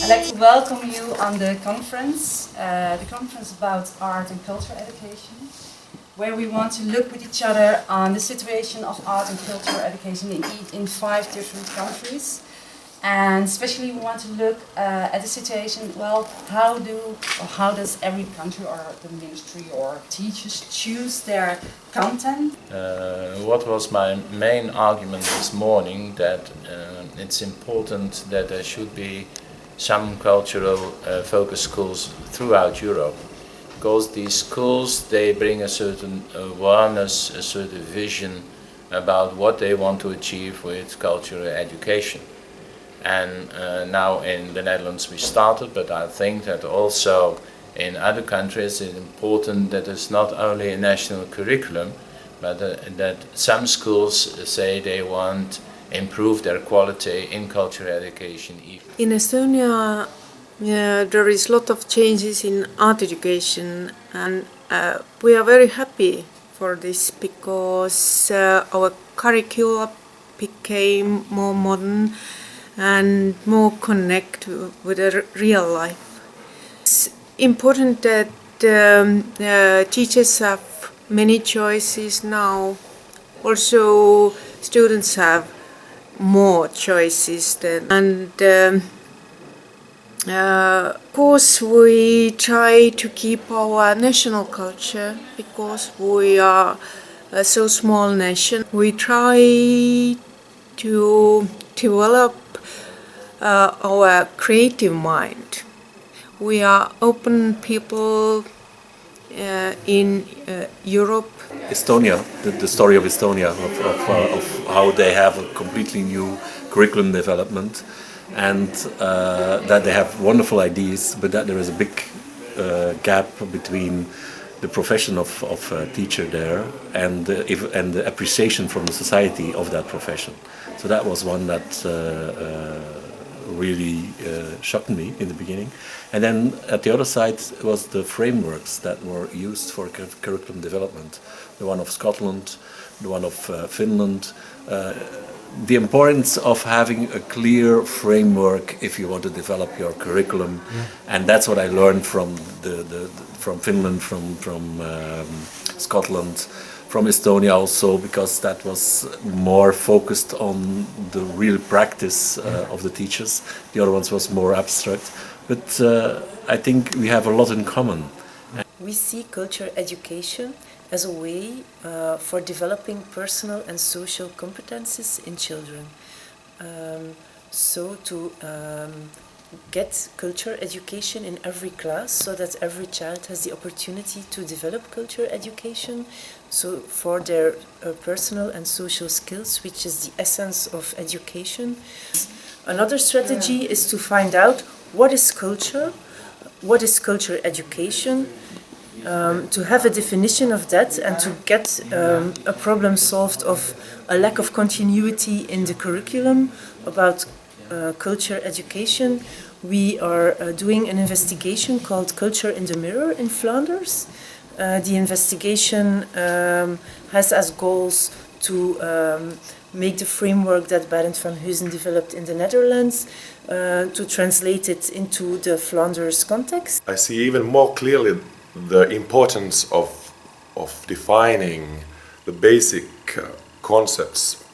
I'd like to welcome you on the conference about art and culture education, where we want to look with each other on the situation of art and culture education in 5 different countries. And especially we want to look at the situation, well, how does every country or the ministry or teachers choose their content? What was my main argument this morning, that it's important that there should be some cultural focus schools throughout Europe, because these schools, they bring a certain awareness, a certain vision about what they want to achieve with cultural education. And now in the Netherlands we started, but I think that also in other countries it's important that it's not only a national curriculum, but that some schools say they want improve their quality in cultural education. In Estonia there is a lot of changes in art education, and we are very happy for this, because our curricula became more modern and more connect with the real life. It's important that teachers have many choices now. Also, students have more choices then. And of course, we try to keep our national culture, because we are a so small nation. We try to develop our creative mind. We are open people in Europe. Estonia, the story of Estonia, of how they have a completely new curriculum development, and that they have wonderful ideas, but that there is a big gap between the profession of a teacher there and the appreciation from the society of that profession. So that was one that really shocked me in the beginning. And then at the other side was the frameworks that were used for curriculum development. The one of Scotland, the one of Finland. The importance of having a clear framework if you want to develop your curriculum. And that's what I learned from from Finland, from Scotland, from Estonia also, because that was more focused on the real practice of the teachers. The other ones was more abstract. But I think we have a lot in common. We see culture education as a way for developing personal and social competences in children. So to get culture education in every class, so that every child has the opportunity to develop culture education, so for their personal and social skills, which is the essence of education. Another strategy is to find out what is culture education, to have a definition of that, and to get a problem solved of a lack of continuity in the curriculum about culture education. We are doing an investigation called Culture in the Mirror in Flanders. The investigation has as goals to make the framework that Barend van Heusen developed in the Netherlands, to translate it into the Flanders context. I see even more clearly the importance of defining the basic concepts,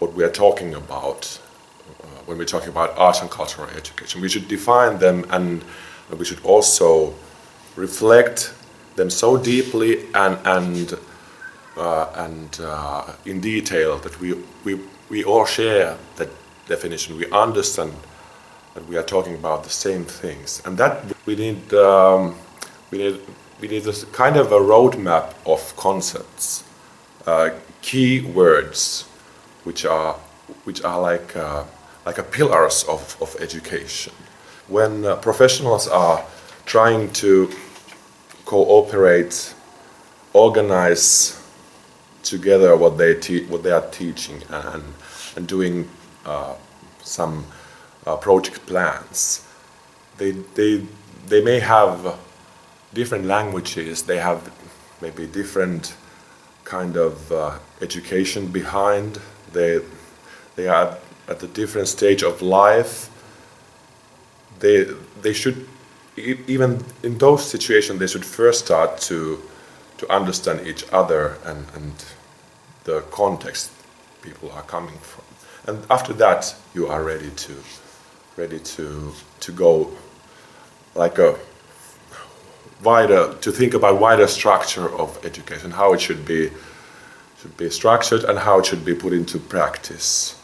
what we are talking about when we're talking about art and cultural education. We should define them, and we should also reflect them so deeply and in detail that we all share that definition. We understand that we are talking about the same things, and that we need a kind of a roadmap of concepts, key words, which are like a pillars of education. When professionals are trying to cooperate organize together what they are teaching and doing some project plans. They may have different languages. They have maybe different kind of education behind. They are at a different stage of life. They should, even in those situations, they should first start to understand each other and the context people are coming from. And after that, you are ready to go like a wider, to think about wider structure of education, how it should be structured and how it should be put into practice.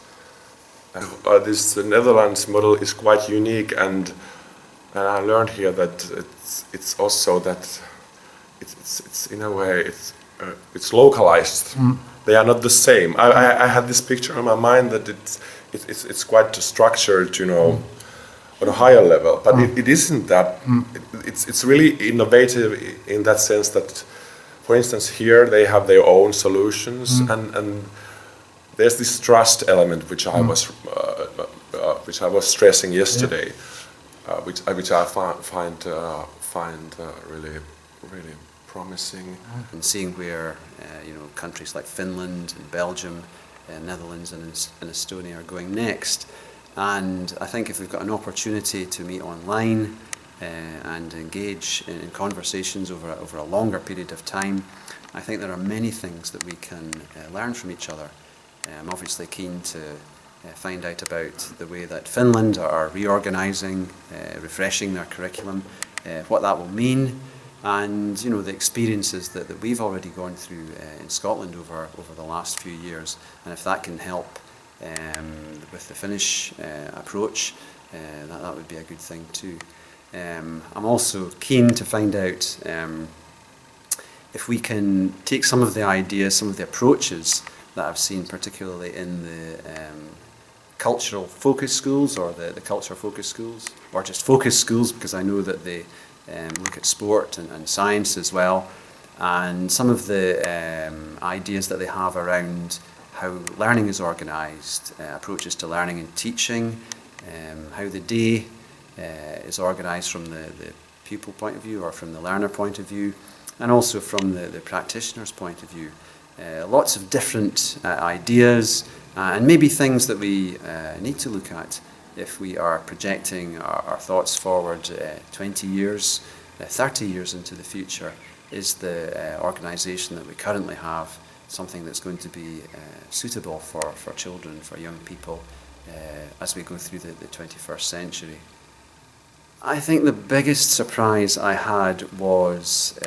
This Netherlands model is quite unique, and I learned here that it's also that it's in a way it's localized. They are not the same. I had this picture in my mind that it's quite structured, you know, on a higher level, but it isn't that. It's really innovative in that sense that, for instance, here they have their own solutions, and there's this trust element which I was stressing yesterday, which I find really promising. And seeing where countries like Finland and Belgium, Netherlands and Estonia are going next. And I think if we've got an opportunity to meet online and engage in conversations over a longer period of time, I think there are many things that we can learn from each other. I'm obviously keen to find out about the way that Finland are reorganising, refreshing their curriculum, what that will mean, and the experiences that we've already gone through in Scotland over the last few years, and if that can help with the Finnish approach, that would be a good thing too. I'm also keen to find out if we can take some of the ideas, some of the approaches that I've seen particularly in the cultural focus schools, or the culture focus schools, or just focus schools, because I know that they look at sport and science as well, and some of the ideas that they have around how learning is organised, approaches to learning and teaching, how the day is organised from the pupil point of view or from the learner point of view, and also from the practitioner's point of view. Lots of different ideas and maybe things that we need to look at if we are projecting our thoughts forward 20 years, 30 years into the future. Is the organisation that we currently have something that's going to be suitable for children, for young people, as we go through the 21st century? I think the biggest surprise I had was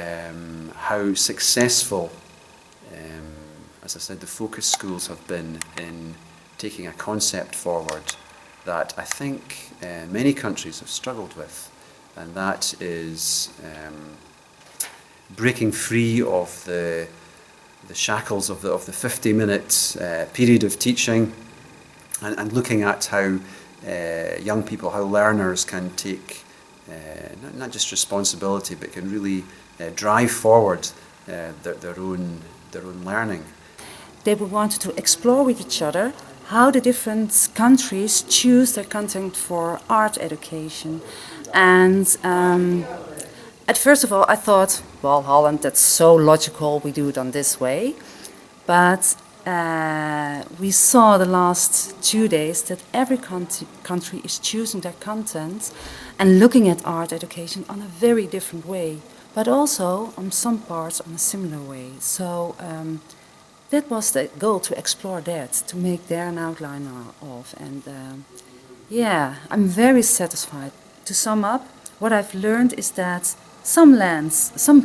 how successful, as I said, the focus schools have been in taking a concept forward that I think many countries have struggled with, and that is breaking free of the shackles of the 50-minute period of teaching, and looking at how young people, how learners can take not just responsibility, but can really drive forward their own learning. They wanted to explore with each other how the different countries choose their content for art education. And at first of all, I thought, well, Holland, that's so logical, we do it on this way. But we saw the last 2 days that every country is choosing their content and looking at art education on a very different way, but also on some parts on a similar way. So that was the goal, to explore that, to make there an outline of. And yeah, I'm very satisfied. To sum up, what I've learned is that some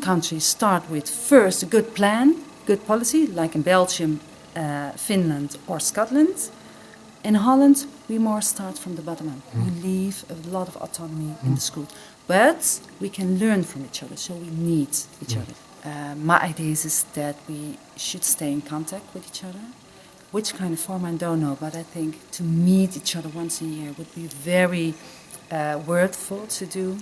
countries start with first a good plan, good policy, like in Belgium, Finland or Scotland. In Holland, we more start from the bottom up. We leave a lot of autonomy in the school. But we can learn from each other, so we need each other. My idea is that we should stay in contact with each other. Which kind of form, I don't know, but I think to meet each other once a year would be very worthwhile to do.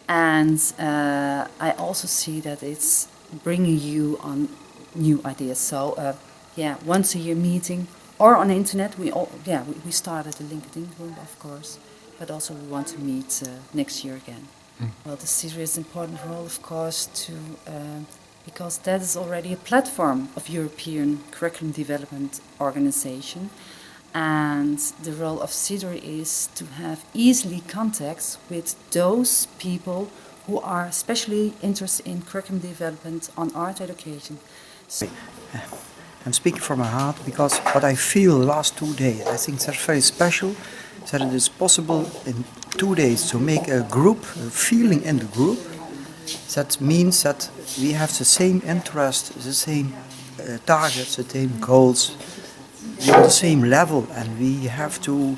And I also see that it's bringing you on new ideas. So yeah, once a year meeting or on the internet. We started a LinkedIn group, of course, but also we want to meet next year again. Well, the CIDREE is an important role, of course, because that is already a platform of European curriculum development organization. And the role of CIDREE is to have easily contacts with those people who are especially interested in curriculum development on art education. So I'm speaking from my heart because what I feel the last 2 days, I think that's very special, that it is possible in 2 days to make a group, a feeling in the group. That means that we have the same interest, the same targets, the same goals, we're on the same level, and we have to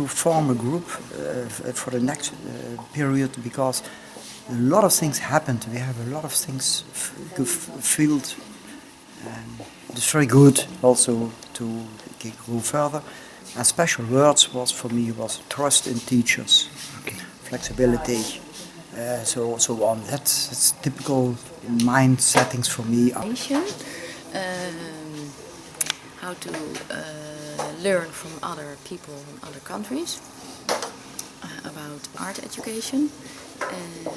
form a group for the next period, because a lot of things happened. We have a lot of things filled, and it's very good also to go further. And special words was for me trust in teachers, flexibility, so on. That's typical mind settings for me. How to learn from other people from other countries about art education, and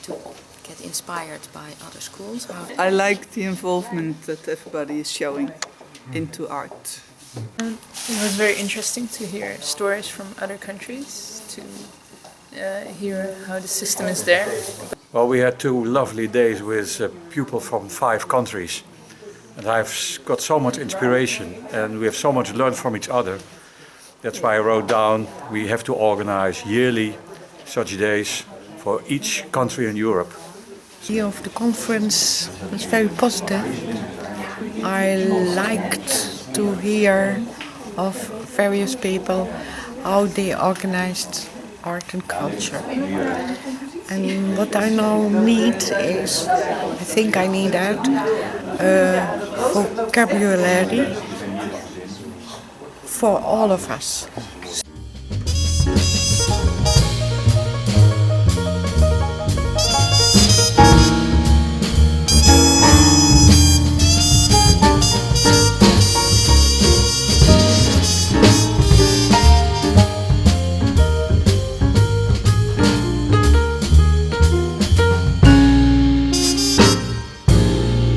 to get inspired by other schools. I like the involvement that everybody is showing into art. It was very interesting to hear stories from other countries, to hear how the system is there. Well, we had 2 lovely days with people from 5 countries. And I've got so much inspiration, and we have so much learned from each other. That's why I wrote down we have to organize yearly such days for each country in Europe. The idea of the conference was very positive. I liked to hear of various people how they organized art and culture. And what I now need is, I think I need that, vocabulary for all of us.